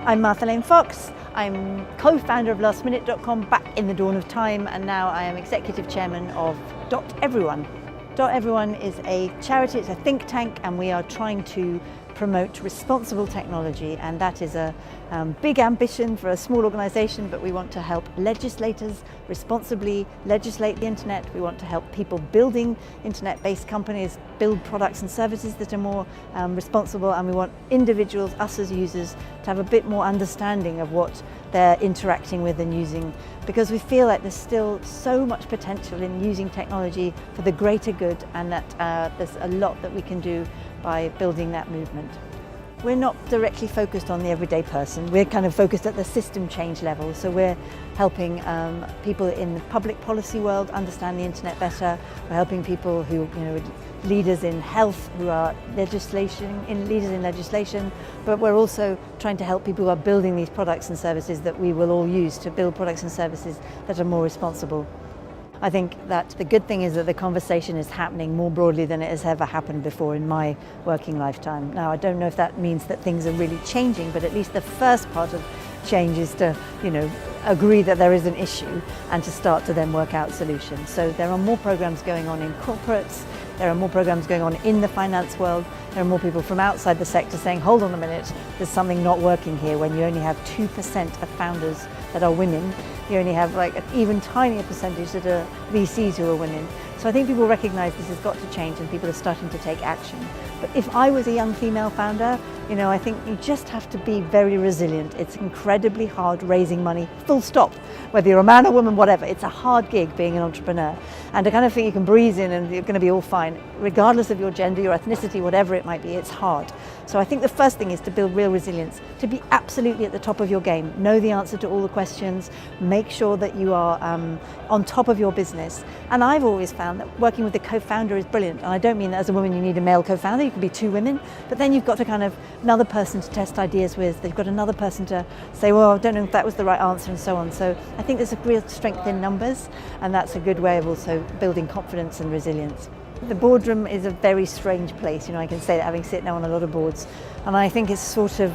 I'm Baroness Lane-Fox. I'm co-founder of lastminute.com back in the dawn of time, and now I am executive chairman of Everyone. Everyone is a charity, it's a think tank, and we are trying to promote responsible technology, and that is a big ambition for a small organisation, but we want to help legislators responsibly legislate the internet. We want to help people building internet-based companies build products and services that are more responsible, and we want individuals, us as users, to have a bit more understanding of what they're interacting with and using, because we feel like there's still so much potential in using technology for the greater good, and that there's a lot that we can do by building that movement. We're not directly focused on the everyday person. We're kind of focused at the system change level. So we're helping people in the public policy world understand the internet better. We're helping people who, leaders in health who are leaders in legislation, but we're also trying to help people who are building these products and services that we will all use to build products and services that are more responsible. I think that the good thing is that the conversation is happening more broadly than it has ever happened before in my working lifetime. Now, I don't know if that means that things are really changing, but at least the first part of change is to, agree that there is an issue and to start to then work out solutions. So there are more programs going on in corporates, there are more programs going on in the finance world, there are more people from outside the sector saying, hold on a minute, there's something not working here when you only have 2% of founders that are women. You only have like an even tinier percentage that are VCs who are women. So I think people recognise this has got to change and people are starting to take action. But if I was a young female founder, I think you just have to be very resilient. It's incredibly hard raising money, full stop. Whether you're a man or woman, whatever, it's a hard gig being an entrepreneur. And to kind of think you can breeze in and you're going to be all fine, regardless of your gender, your ethnicity, whatever it might be, it's hard. So I think the first thing is to build real resilience, to be absolutely at the top of your game, know the answer to all the questions, make sure that you are on top of your business. And I've always found that working with a co-founder is brilliant. And I don't mean that as a woman you need a male co-founder, you can be two women, but then you've got to kind of another person to test ideas with, you've got another person to say, well, I don't know if that was the right answer, and so on. So I think there's a real strength in numbers, and that's a good way of also building confidence and resilience. The boardroom is a very strange place, I can say that having sit now on a lot of boards, and I think it's sort of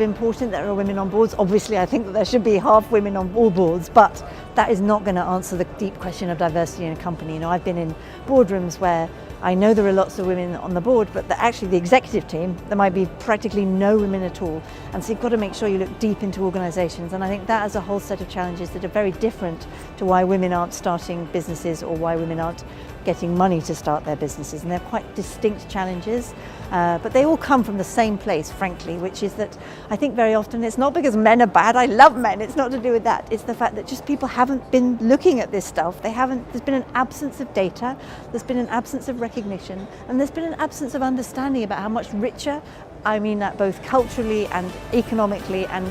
important that there are women on boards. Obviously I think that there should be half women on all boards, but that is not going to answer the deep question of diversity in a company. I've been in boardrooms where I know there are lots of women on the board, but actually the executive team, there might be practically no women at all. And so you've got to make sure you look deep into organisations. And I think that is a whole set of challenges that are very different to why women aren't starting businesses or why women aren't getting money to start their businesses. And they're quite distinct challenges, but they all come from the same place, frankly, which is that I think very often it's not because men are bad. I love men. It's not to do with that. It's the fact that just people haven't been looking at this stuff. There's been an absence of data. There's been an absence of recognition, and there's been an absence of understanding about how much richer, I mean that both culturally and economically and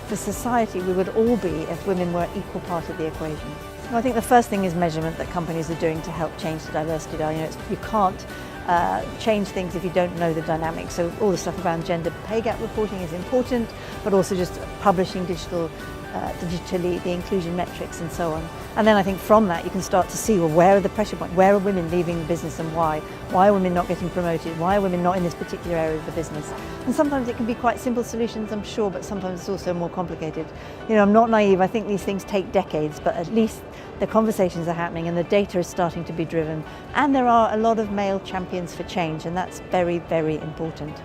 for society, we would all be if women were an equal part of the equation. I think the first thing is measurement that companies are doing to help change the diversity. You can't change things if you don't know the dynamics. So all the stuff around gender pay gap reporting is important, but also just publishing digitally the inclusion metrics and so on. And then I think from that you can start to see, well, where are the pressure points? Where are women leaving the business and why? Why are women not getting promoted? Why are women not in this particular area of the business? And sometimes it can be quite simple solutions, I'm sure, but sometimes it's also more complicated. I'm not naive. I think these things take decades, but at least the conversations are happening and the data is starting to be driven. And there are a lot of male champions for change, and that's very, very important.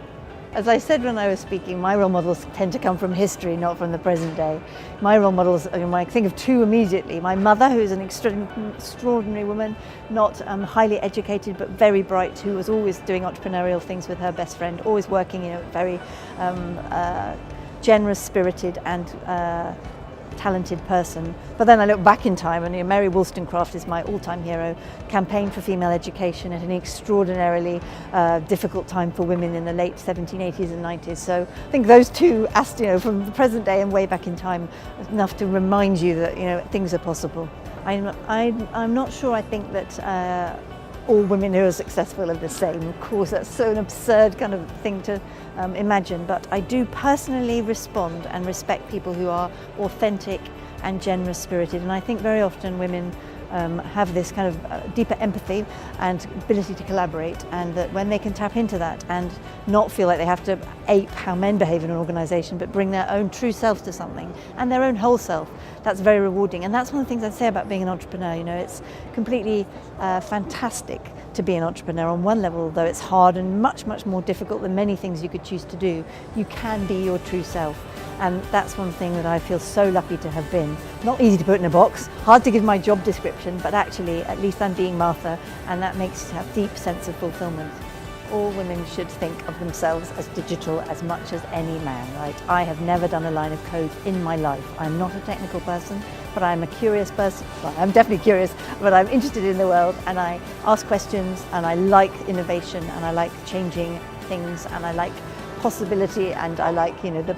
As I said when I was speaking, my role models tend to come from history, not from the present day. My role models, I think of two immediately. My mother, who's an extraordinary woman, not highly educated but very bright, who was always doing entrepreneurial things with her best friend, always working, very generous spirited and talented person. But then I look back in time and Mary Wollstonecraft is my all-time hero, campaigned for female education at an extraordinarily difficult time for women in the late 1780s and 90s. So I think those two, from the present day and way back in time, enough to remind you that things are possible. I'm not sure I think that all women who are successful are the same. Of course, that's so an absurd kind of thing to imagine, but I do personally respond and respect people who are authentic and generous spirited, and I think very often women have this kind of deeper empathy and ability to collaborate, and that when they can tap into that and not feel like they have to ape how men behave in an organisation, but bring their own true self to something and their own whole self, that's very rewarding. And that's one of the things I'd say about being an entrepreneur. You know, it's completely fantastic to be an entrepreneur on one level, although it's hard and much, much more difficult than many things you could choose to do. You can be your true self. And that's one thing that I feel so lucky to have been. Not easy to put in a box, hard to give my job description, but actually at least I'm being Martha, and that makes a deep sense of fulfillment. All women should think of themselves as digital as much as any man, right? I have never done a line of code in my life. I'm not a technical person, but I'm a curious person. Well, I'm definitely curious, but I'm interested in the world, and I ask questions, and I like innovation, and I like changing things, and I like possibility, and I like, you know, the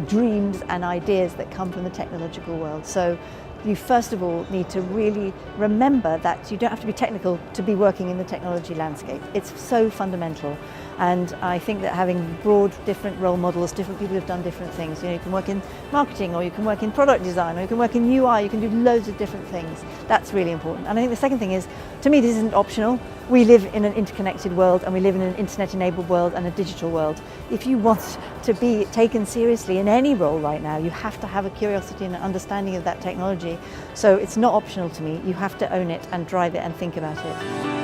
dreams and ideas that come from the technological world. So you first of all need to really remember that you don't have to be technical to be working in the technology landscape. It's so fundamental. And I think that having broad different role models, different people who've done different things, you know, you can work in marketing, or you can work in product design, or you can work in UI, you can do loads of different things. That's really important. And I think the second thing is, to me, this isn't optional. We live in an interconnected world, and we live in an internet-enabled world and a digital world. If you want to be taken seriously in any role right now, you have to have a curiosity and an understanding of that technology. So it's not optional to me. You have to own it and drive it and think about it.